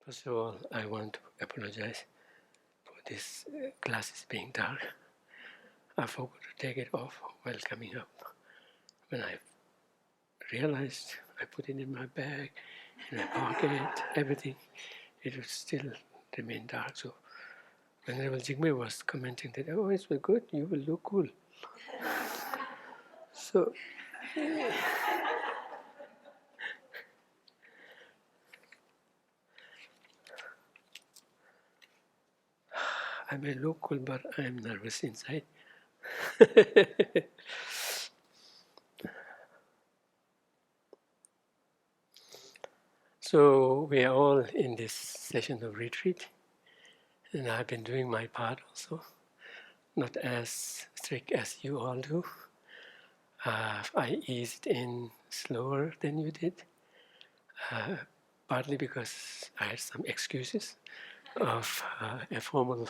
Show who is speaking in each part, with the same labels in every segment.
Speaker 1: First of all, I want to apologize for this glasses being dark. I forgot to take it off while coming up. When I realized, I put it in my bag, in my pocket, everything. It would still remain dark. So Venerable Jigme was commenting that, oh, it's very good, you will look cool. So I may look cool, but I am nervous inside. So we are all in this session of retreat, and I've been doing my part also, not as strict as you all do. I eased in slower than you did, partly because I had some excuses of a formal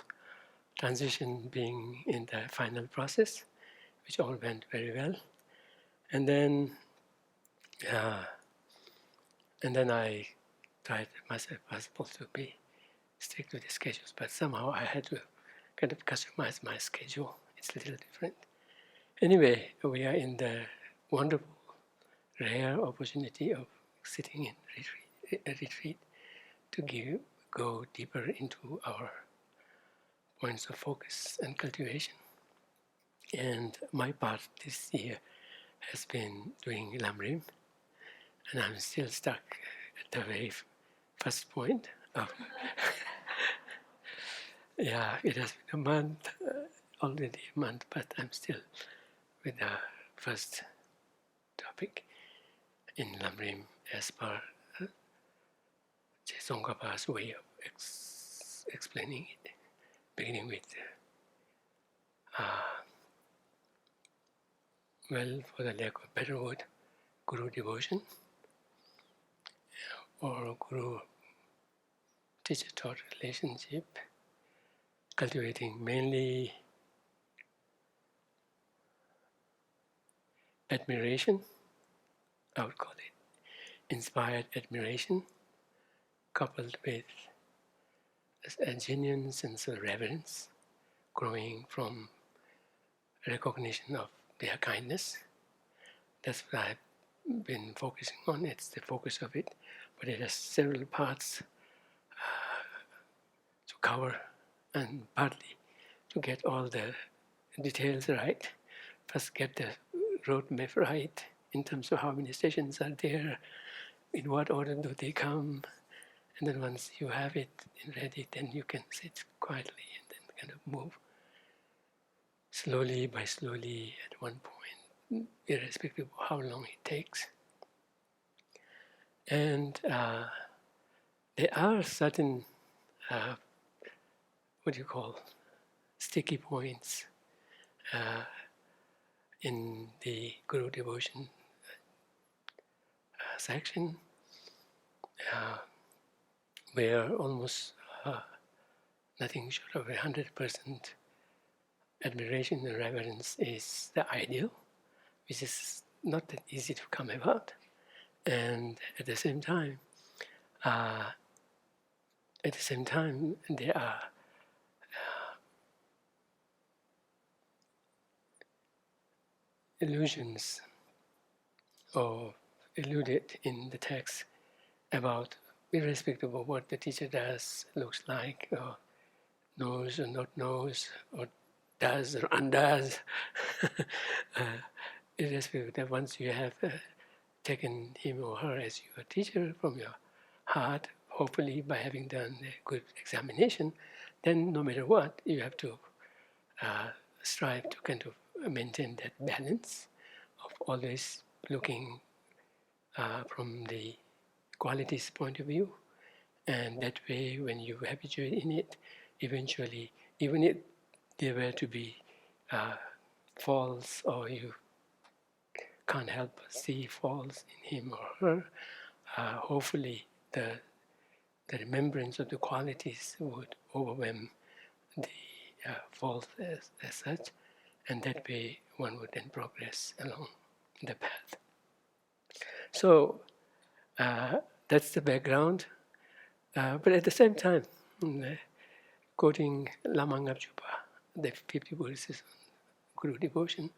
Speaker 1: transition being in the final process, which all went very well. And then I tried as much as possible to be strict to the schedules, but somehow I had to kind of customize my schedule. It's a little different. Anyway, we are in the wonderful, rare opportunity of sitting in retreat to go deeper into our points of focus and cultivation. And my part this year has been doing Lamrim, and I'm still stuck at the very first point of yeah, it has been a month, already a month, but I'm still with the first topic in Lamrim as per Tsongkhapa's way of explaining it, beginning with well, for the lack of better word, Guru devotion or Guru teacher-taught relationship, cultivating mainly admiration, I would call it inspired admiration, coupled with a genuine sense of reverence, growing from recognition of their kindness. That's what I've been focusing on. It's the focus of it, but it has several parts to cover, and partly to get all the details right. First, get the roadmap right in terms of how many stations are there, in what order do they come, and then once you have it ready, then you can sit quietly and then kind of move slowly by slowly at one point, irrespective of how long it takes. And there are certain, sticky points in the Guru devotion section, where almost nothing short of 100% admiration and reverence is the ideal, which is not that easy to come about. And at the same time, there are illusions or alluded in the text about, irrespective of what the teacher does, looks like, or knows or not knows, or does or undoes, irrespective of that, once you have taken him or her as your teacher from your heart, hopefully by having done a good examination, then no matter what, you have to strive to kind of maintain that balance of always looking from the qualities point of view. And that way, when you habituate in it, eventually, even if there were to be faults, or you can't help but see faults in him or her, hopefully the remembrance of the qualities would overwhelm the faults as such, and that way one would then progress along the path. So that's the background. But at the same time, quoting Lama Ngapchupa, the 50 verses on Guru devotion,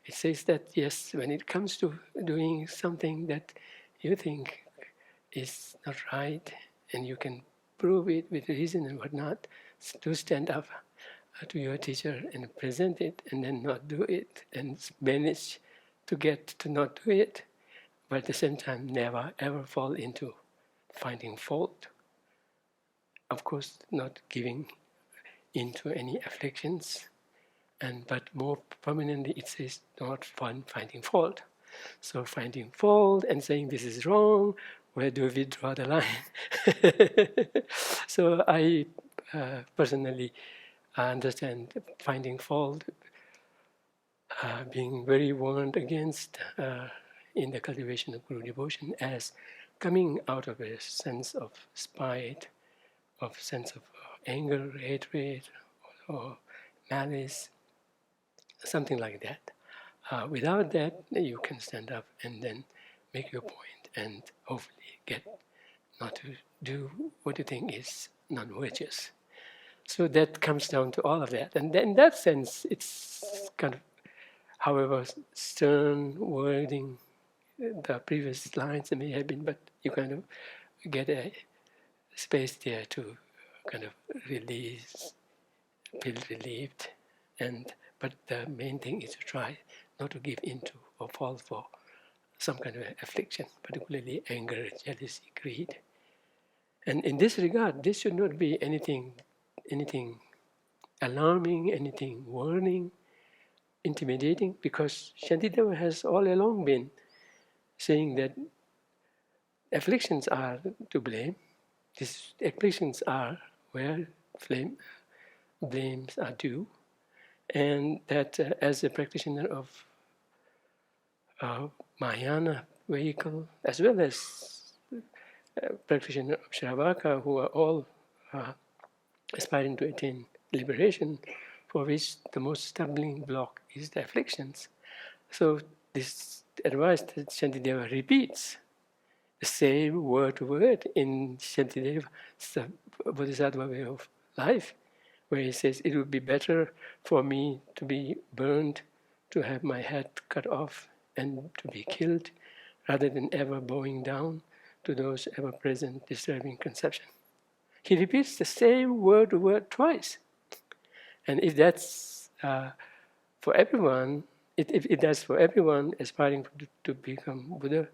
Speaker 1: it says that yes, when it comes to doing something that you think is not right, and you can prove it with reason and whatnot, to stand up to your teacher and present it, and then not do it, and manage to get to not do it, but at the same time never ever fall into finding fault. Of course, not giving into any afflictions, and but more prominently it says not finding fault. So finding fault and saying this is wrong, where do we draw the line? So I personally understand finding fault being very warned against in the cultivation of Guru devotion as coming out of a sense of spite, of sense of anger, hatred, or malice, something like that. Without that, you can stand up and then make your point and hopefully get not to do what you think is not virtuous. So that comes down to all of that. And then in that sense, it's kind of, however stern wording the previous lines may have been, but you kind of get a space there to kind of release, feel relieved, but the main thing is to try not to give into or fall for some kind of affliction, particularly anger, jealousy, greed. And in this regard, this should not be anything alarming, anything warning, intimidating, because Shantideva has all along been saying that afflictions are to blame. These afflictions are where blames are due, and that as a practitioner of Mahayana vehicle, as well as practitioner of Shravaka, who are all aspiring to attain liberation, for which the most stumbling block is the afflictions. So this advice that Shantideva repeats, the same word to word in Shantideva's Bodhisattva way of life, where he says, it would be better for me to be burned, to have my head cut off, and to be killed, rather than ever bowing down to those ever-present disturbing conceptions. He repeats the same word to word twice. And if that's for everyone, if that's for everyone aspiring to become Buddha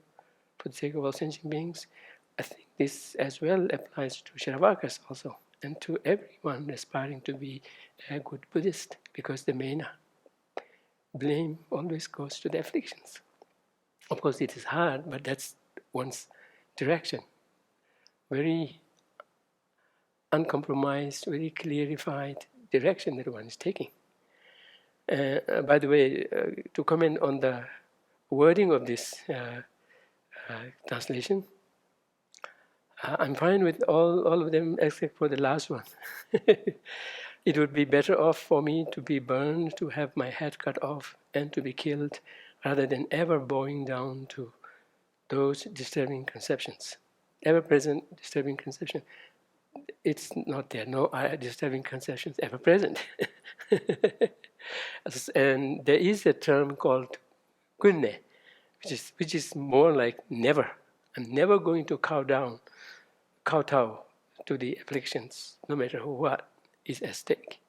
Speaker 1: for the sake of all sentient beings, I think this as well applies to Shravakas also, and to everyone aspiring to be a good Buddhist, because the main blame always goes to the afflictions. Of course, it is hard, but that's one's direction. Very uncompromised, very clarified direction that one is taking. By the way, to comment on the wording of this translation, I'm fine with all of them except for the last one. It would be better off for me to be burned, to have my head cut off, and to be killed, rather than ever bowing down to those disturbing conceptions. Ever-present disturbing conception. It's not there, no disturbing conceptions ever present. And there is a term called kunne, which is more like never. I'm never going to kowtow to the afflictions, no matter what is at stake.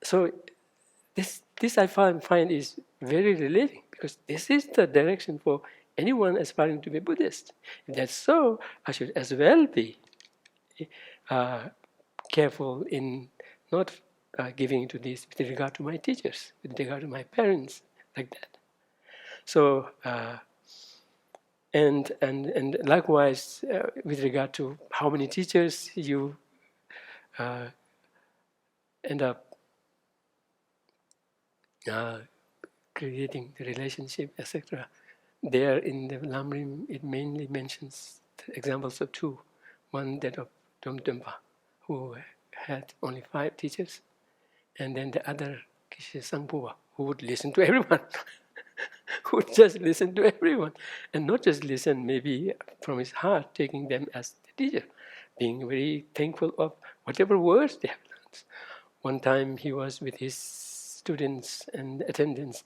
Speaker 1: So this I find is very relieving, because this is the direction for anyone aspiring to be Buddhist. If that's so, I should as well be careful in not giving into this with regard to my teachers, with regard to my parents, like that. So and likewise with regard to how many teachers you end up creating the relationship, etc. There in the Lamrim, it mainly mentions the examples of two. One, that of Dumdumpa, who had only 5 teachers, and then the other, Kishe Sangpuva, who would listen to everyone, who would just listen to everyone, and not just listen, maybe from his heart, taking them as the teacher, being very thankful of whatever words they have learned. One time he was with his students and attendants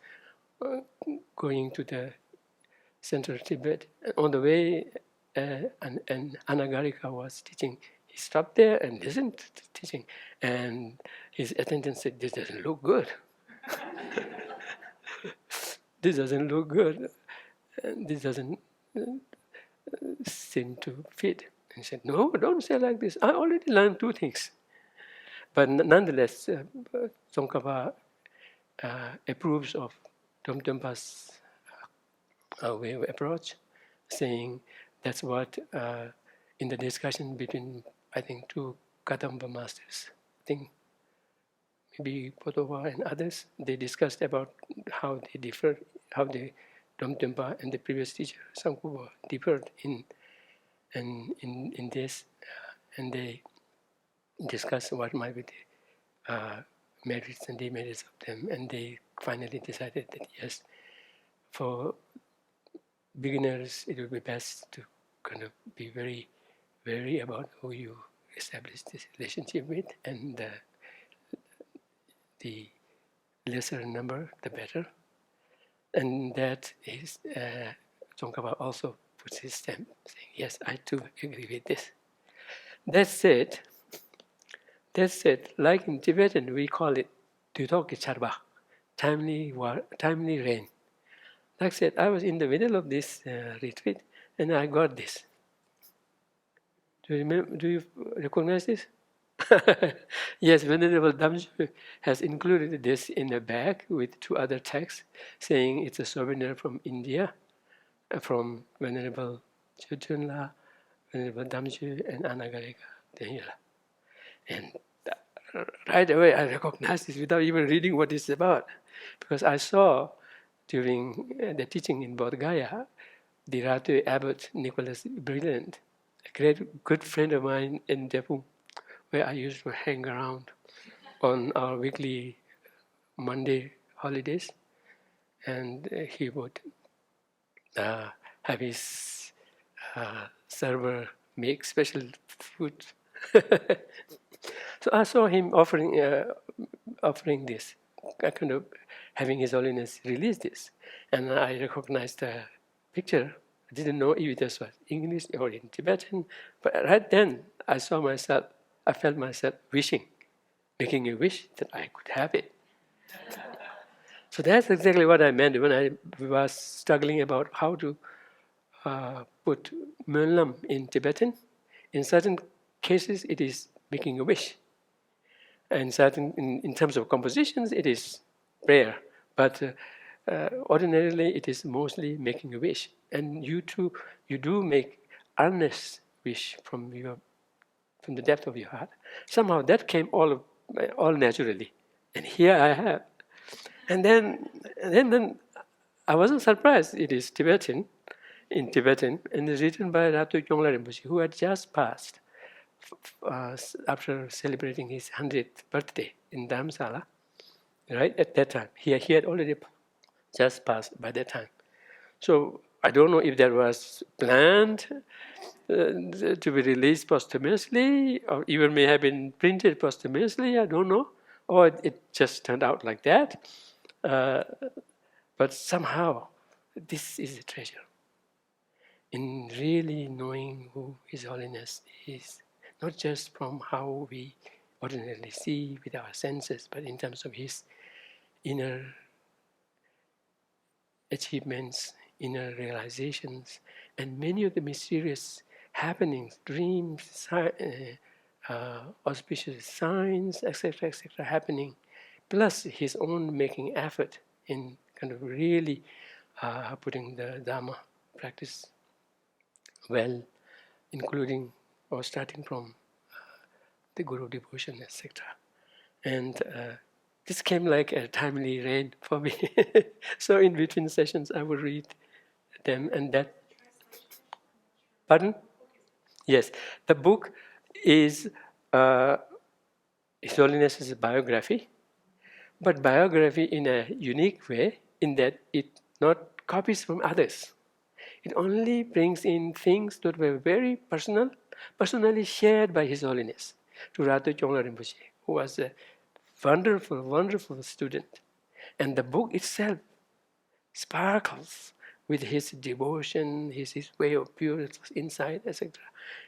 Speaker 1: going to the central Tibet. On the way, an Anagarika was teaching. He stopped there and listened to the teaching. And his attendant said, "This doesn't look good. This doesn't look good. This doesn't seem to fit." And he said, "No, don't say like this. I already learned two things." But nonetheless, Tsongkhapa approves of Domtempa's way of approach, saying that's what in the discussion between, I think, two Kadamba masters, I think maybe Potova and others, they discussed about how they differ, how the Domtempa and the previous teacher Sangkubo differed in this, and they discussed what might be the merits and demerits of them, and they finally decided that yes, for beginners, it would be best to kind of be very wary about who you establish this relationship with, and the lesser number, the better. And that is, Tsongkhapa also puts his stamp, saying, "Yes, I too agree with this." That said, like in Tibetan, we call it Dutoki Charba, timely rain. Like I said, I was in the middle of this retreat, and I got this. Do you recognize this? Yes, Venerable Damju has included this in a bag with two other texts, saying it's a souvenir from India, from Venerable Chögyönla, Venerable Damju, and Anagarika Tengyöla. And right away I recognized this without even reading what it's about, because I saw during the teaching in Bodh Gaya, the Ratu Abbot Nicholas Brilliant, a great good friend of mine in Jaipur, where I used to hang around on our weekly Monday holidays, and he would have his server make special food. So I saw him offering this, kind of having His Holiness release this, and I recognized the picture. I didn't know if it was English or in Tibetan, but right then I felt myself making a wish that I could have it. So that's exactly what I meant when I was struggling about how to put Mönlam in Tibetan. In certain cases, it is making a wish. And in terms of compositions, it is prayer. But ordinarily, it is mostly making a wish. And you do make earnest wish from the depth of your heart. Somehow that came all naturally. And here I have. And then I wasn't surprised. It is Tibetan, in Tibetan, and it's written by Ratu Kyongla Rinpoche, who had just passed after celebrating his 100th birthday in Dharamsala, right at that time. He had already just passed by that time. So I don't know if that was planned to be released posthumously, or even may have been printed posthumously, I don't know. Or it just turned out like that. But somehow, this is a treasure. In really knowing who His Holiness is, not just from how we ordinarily see with our senses, but in terms of His inner achievements, inner realizations, and many of the mysterious happenings, dreams, auspicious signs, etc., happening, plus his own making effort in kind of really putting the Dharma practice well, including or starting from the Guru devotion, etc. And this came like a timely rain for me. So in between sessions, I would read them, and that. Pardon? Yes, the book is His Holiness's biography, but biography in a unique way, in that it not copies from others. It only brings in things that were very personal personally shared by His Holiness to Ratu Chongla Rinpoche, who was a wonderful, wonderful student. And the book itself sparkles with his devotion, his way of pure insight, etc.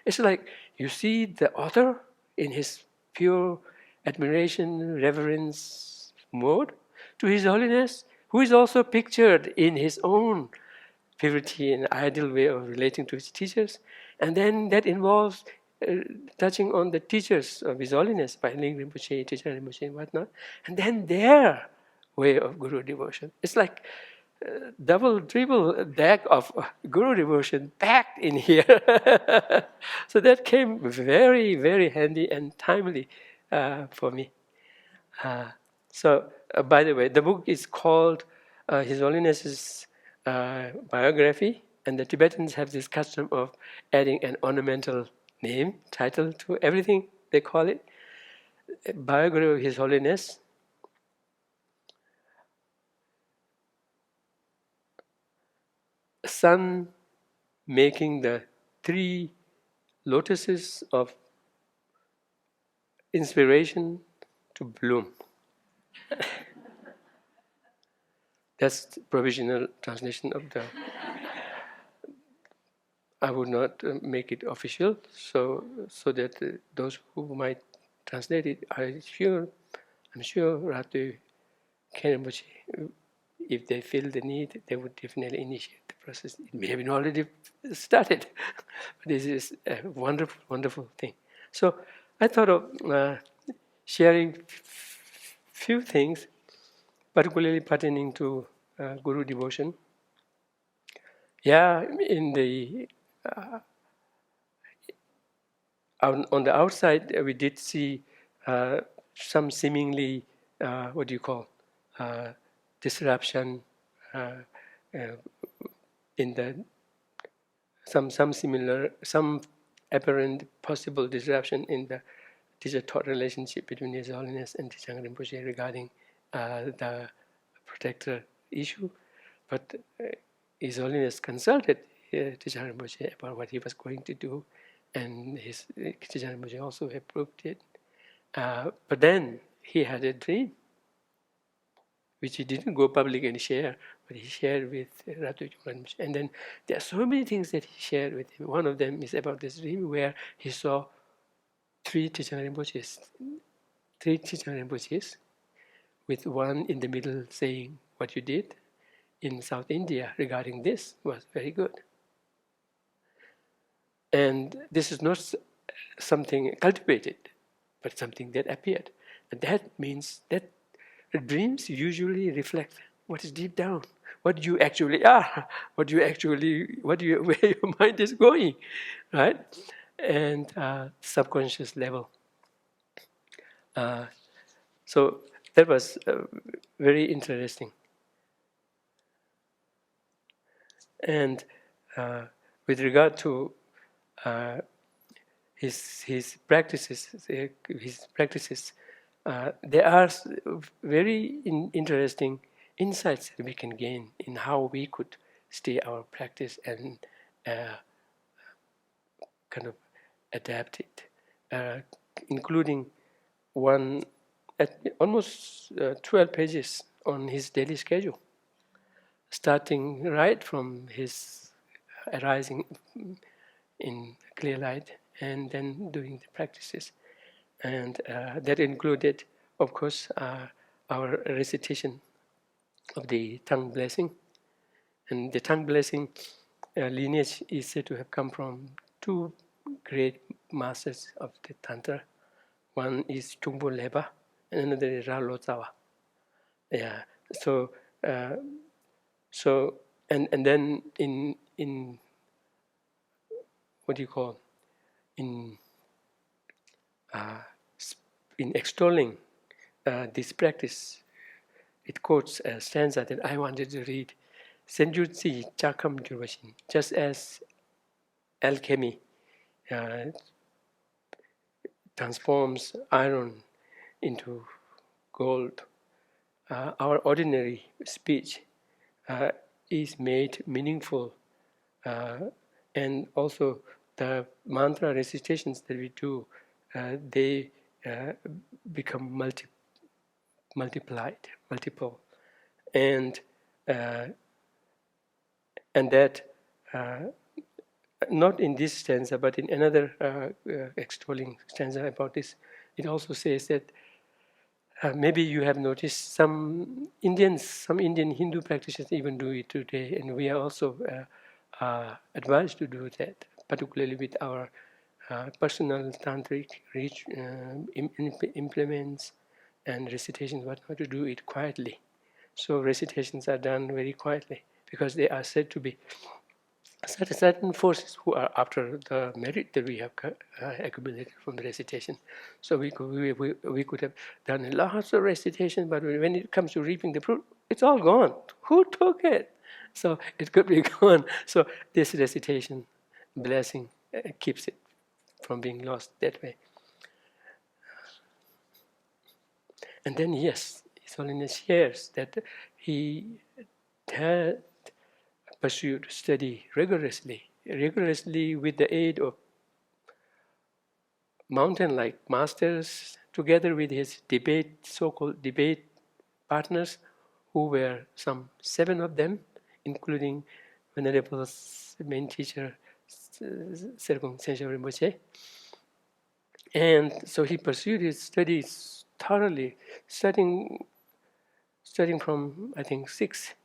Speaker 1: It's like you see the author in his pure admiration, reverence mode to His Holiness, who is also pictured in his own purity and ideal way of relating to his teachers. And then that involves touching on the teachers of His Holiness by Ling Rinpoche, Teacher Rinpoche, and whatnot. And then their way of Guru devotion. It's like double, triple deck of Guru devotion packed in here. So that came very, very handy and timely for me. By the way, the book is called His Holiness's biography, and the Tibetans have this custom of adding an ornamental name, title to everything they call it. Biography of His Holiness. Sun making the 3 lotuses of inspiration to bloom. That's the provisional translation of the. I would not make it official, so that those who might translate it, I'm sure Ratu Kenrimpoche, if they feel the need, they would definitely initiate the process. It may have been already started, but this is a wonderful, wonderful thing. So I thought of sharing few things, particularly pertaining to Guru devotion. Yeah, in the on the outside, we did see some seemingly disruption in the some apparent possible disruption in the teacher-taught relationship between His Holiness and Tejang Rinpoche regarding the protector issue, but His Holiness consulted Tejang Rinpoche about what he was going to do, and his Tejang Rinpoche also approved it. But then he had a dream, which he didn't go public and share, but he shared with Ratu Rinpoche. And then there are so many things that he shared with him. One of them is about this dream where he saw 3 Tejang Rinpoches, with one in the middle saying, "What you did in South India regarding this was very good." And this is not something cultivated, but something that appeared. And that means that dreams usually reflect what is deep down, what you actually are, where your mind is going, right? And subconscious level. So that was very interesting. And with regard to his practices, there are very interesting insights that we can gain in how we could stay our practice and kind of adapt it, including one at almost 12 pages on his daily schedule, starting right from his arising in clear light and then doing the practices. And that included, of course, our recitation of the tongue blessing. And the tongue blessing lineage is said to have come from 2 great masters of the Tantra. One is Chungpo Leba, and another is Ralo Tsawa. Yeah. So and then in in extolling this practice, it quotes a stanza that I wanted to read. Senjutsi Chakam Jurvashin, just as alchemy transforms iron into gold, our ordinary speech is made meaningful and also the mantra recitations that we do, they become multiple, and that not in this stanza, but in another extolling stanza about this, it also says that maybe you have noticed some Indian Hindu practitioners even do it today, and we are also advised to do that, particularly with our personal tantric implements and recitations, what to do it quietly. So recitations are done very quietly because they are said to be certain forces who are after the merit that we have accumulated from the recitation. So we could have done lots of recitation, but when it comes to reaping the fruit, it's all gone. Who took it? So it could be gone. So this recitation, blessing, keeps it from being lost that way. And then, yes, His Holiness shares that he had pursued study rigorously with the aid of mountain-like masters, together with his so-called debate partners, who were some 7 of them, including Venerable main teacher Sergong Sensho Rinpoche. And so he pursued his studies thoroughly, studying from, I think, 6.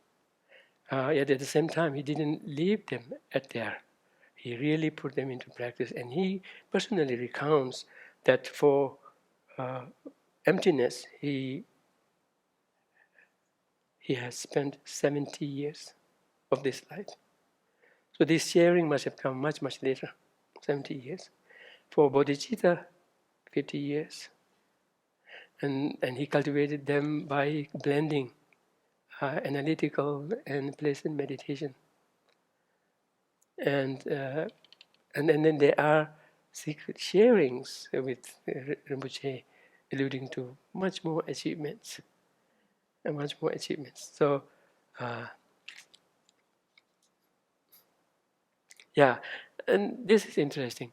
Speaker 1: Yet at the same time, he didn't leave them at there. He really put them into practice. And he personally recounts that for emptiness, he has spent 70 years of this life. So this sharing must have come much, much later, 70 years. For bodhicitta, 50 years. And he cultivated them by blending analytical and pleasant meditation. And then there are secret sharings with Rinpoche, alluding to much more achievements. So, yeah, and this is interesting.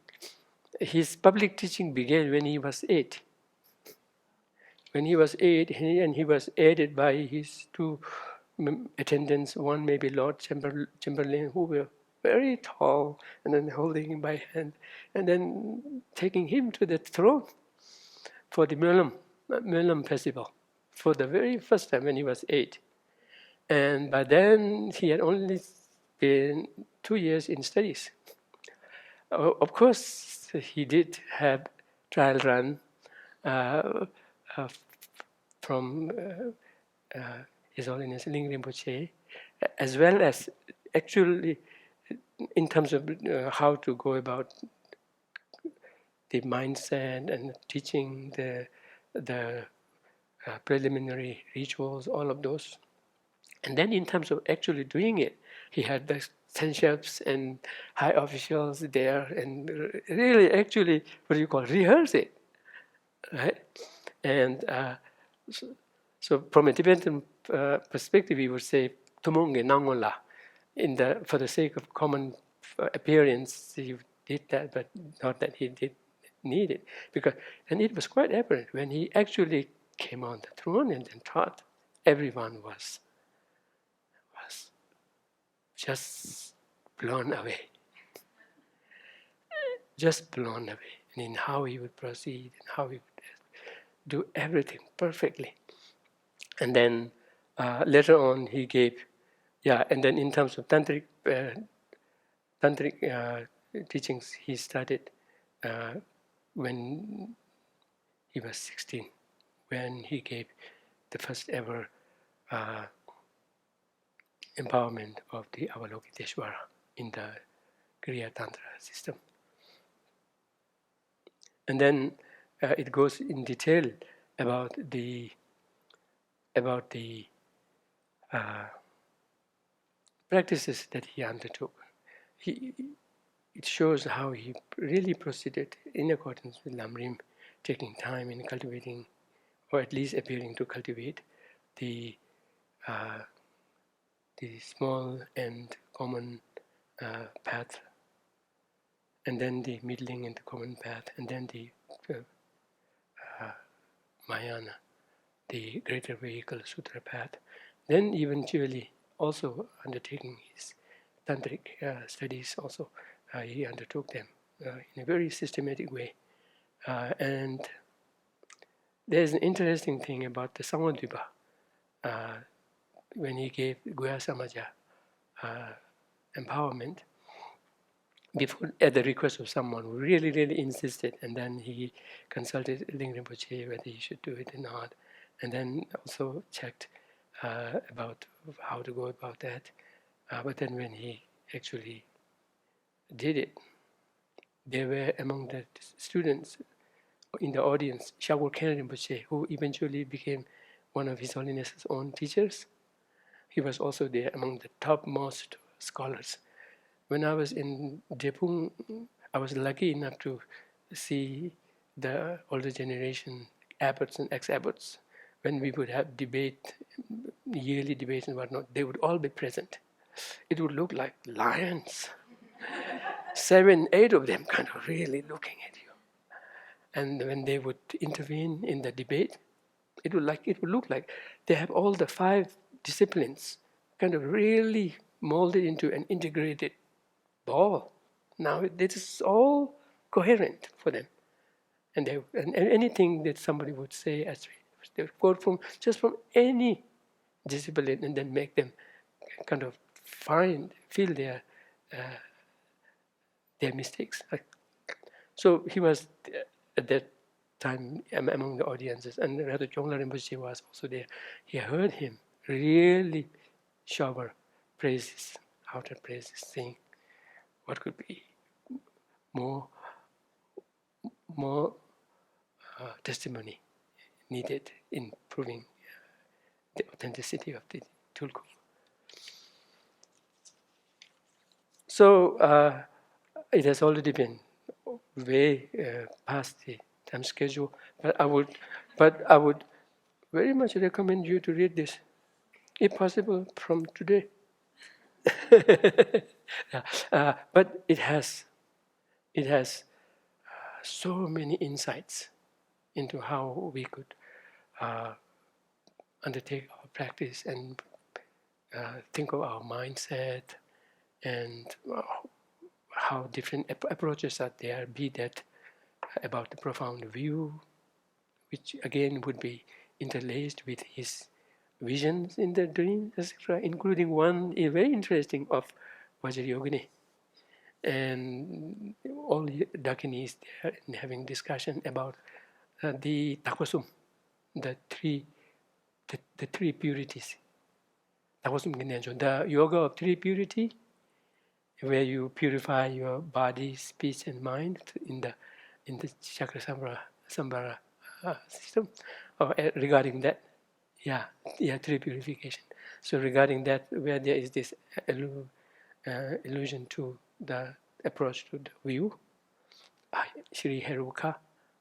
Speaker 1: His public teaching began when he was 8. When he was 8, and he was aided by his 2 attendants, one maybe Lord Chamberlain, who were very tall, and then holding him by hand, and then taking him to the throne for the Möllam festival, for the very first time when he was 8. And by then, he had only been 2 years in studies. Of course, he did have trial run from His Holiness Ling Rinpoche, as well as actually in terms of how to go about the mindset and teaching the preliminary rituals, all of those. And then in terms of actually doing it, he had the sanshaps and high officials there and really actually, rehearse it, right? And so from a Tibetan perspective, we would say, Tumonge Nangola. For the sake of common appearance, he did that, but not that he did need it. And it was quite apparent when he actually came on the throne and then taught, everyone was just blown away. Just blown away. And in how he would proceed and how he would do everything perfectly. And then later on he gave, and then in terms of tantric teachings, he started when he was 16, when he gave the first ever empowerment of the Avalokiteshvara in the Kriya Tantra system. And then it goes in detail about the practices that he undertook. It shows how he really proceeded in accordance with Lamrim, taking time in cultivating, or at least appearing to cultivate, the small and common path and then the middling and the common path, and then the Mahayana, the greater vehicle sutra path. Then eventually also undertaking his tantric studies also, he undertook them in a very systematic way. And there's an interesting thing about the Samadvipa. When he gave Guya Samaja empowerment, before, at the request of someone who really, really insisted, and then he consulted Ling Rinpoche whether he should do it or not, and then also checked about how to go about that. But then when he actually did it, there were among the students in the audience Shagor Khen Rinpoche, who eventually became one of His Holiness's own teachers. He was also there among the topmost scholars. When I was in Drepung, I was lucky enough to see the older generation abbots and ex-abbots. When we would have debate, yearly debates and whatnot, they would all be present. It would look like lions. 7, 8 of them kind of really looking at you. And when they would intervene in the debate, it would look like they have all the 5 disciplines kind of really molded into an integrated ball. Now this is all coherent for them, and anything that somebody would say, as they would quote from any discipline, and then make them kind of feel their mistakes. So he was at that time among the audiences, and Ratha Chongla Rinpoche was also there. He heard him really shower praises, outer praises, saying, what could be more testimony needed in proving the authenticity of the Tulku. So it has already been way past the time schedule, but I would very much recommend you to read this, if possible, from today. But it has so many insights into how we could undertake our practice and think of our mindset and how different approaches are there, be that about the profound view, which again would be interlaced with his visions in the dreams, etc., including one very interesting of Vajrayogini. And all the Dakinis there and having discussion about the takwasum, the three purities. Takwasum Ginenjo, the yoga of 3 purity, where you purify your body, speech, and mind in the chakra sambhara system. Regarding that, 3 purification. So regarding that, where there is this allusion to the approach to the view, Shri Heruka,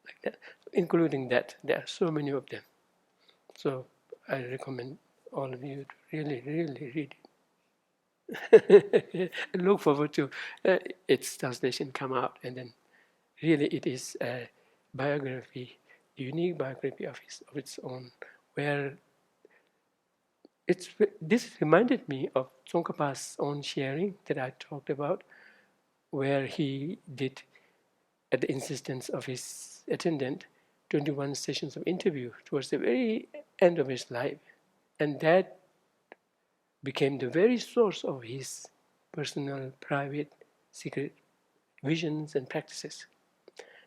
Speaker 1: like that. Including that, there are so many of them. So I recommend all of you to really, really read it. Look forward to its translation come out, and then really it is a biography, a unique biography of its own, where this reminded me of Tsongkhapa's own sharing that I talked about, where he did, at the insistence of his attendant, 21 sessions of interview towards the very end of his life. And that became the very source of his personal, private, secret visions and practices.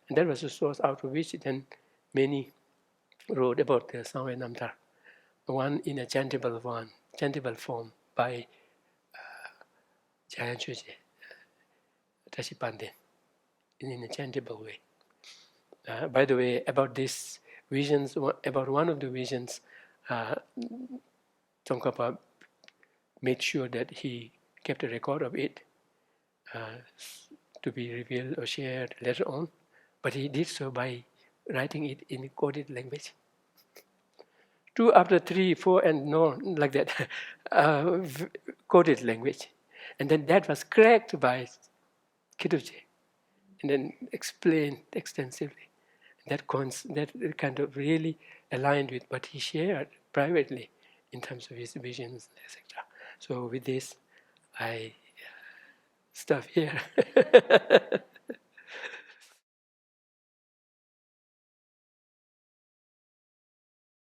Speaker 1: And that was the source out of which then many wrote about the Samvaya Namtar. One in a chantable form by Jaya Choje, Tashi Pandin, in a chantable way. By the way, about these visions, about one of the visions, Tsongkhapa made sure that he kept a record of it to be revealed or shared later on, but he did so by writing it in coded language. 2 after 3, 4, and no, like that, coded language. And then that was cracked by Kituche. and then explained extensively. That kind of really aligned with what he shared privately in terms of his visions, etc. So with this, I stop here.